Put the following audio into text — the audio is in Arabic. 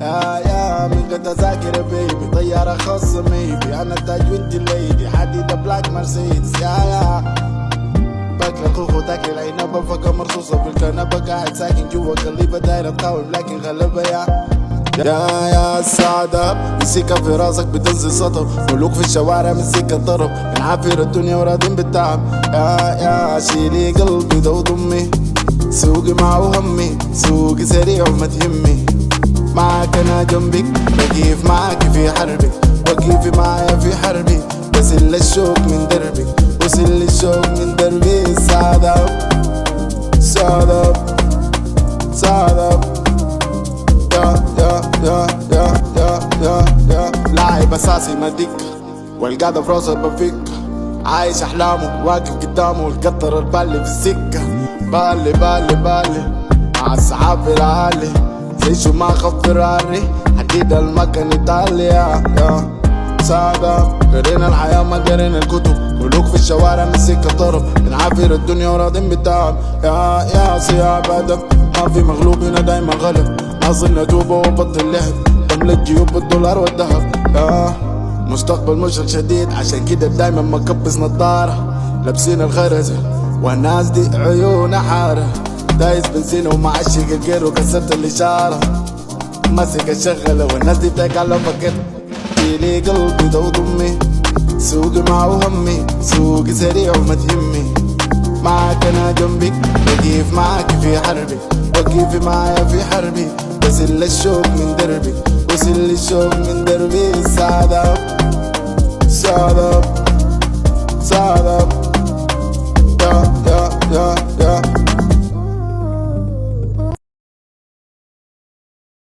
يا من قد اذاكر بيبي طيارة خاصة ميبي انا تاج وانتي الليدي حديدة بلاك مرسيدس يا باكلة خوخو تاكل عنبة فقا مرصوصة في الكنبة قاعد ساكن جوا قليبة دايرة تقاوم لكن غلبة يا السعادة مسيكة في راسك بتنزل سطر ملوك في الشوارع مسيكة طرب بنعافر الدنيا وراضين بالتعب يا شيلي قلبي ده وضمي سوقي معه همي سوقي سريع وما تهمي معاك انا جنبك بكيف معاك في حربك وكيفي معايا في حربي بسل الشوق من دربك وسل الشوق من دربي سعادة سعادة سعادة يا لاعب اساسي ما دك والقاعدة في راسه بفك عايش احلامه واقف قدامه القطر البالي في السكة بالي مع السحاب في العالي زي شو ما خف فراري حديد المكان ايطاليا يا سادة قرينا الحياة ما قرينا الكتب ملوك في الشوارع مسكة طرب بنعافر الدنيا وراضين بالتعب يا صياع ادم ما في مغلوب هنا دايما غلب ناصر ندوبه وبطل لعب تملك جيوب بالدولار والذهب مستقبل مشرق شديد عشان كده دايما مكبس نظارة لابسين الخرزة والناس دي عيون حارة دايس بنزين ومعشق الجير وكسرت الإشارة ماسك الشغلة والناس دي بتاكل فكر لي قلبي ده وضمي سوقي معه همي سوقي سريع وما تهمي معاك انا جنبك بكيف معاك في حربي وكيفي معايا في حربي بسل الشوق من دربي وسل الشوق من دربي سعادة سعادة سعادة يا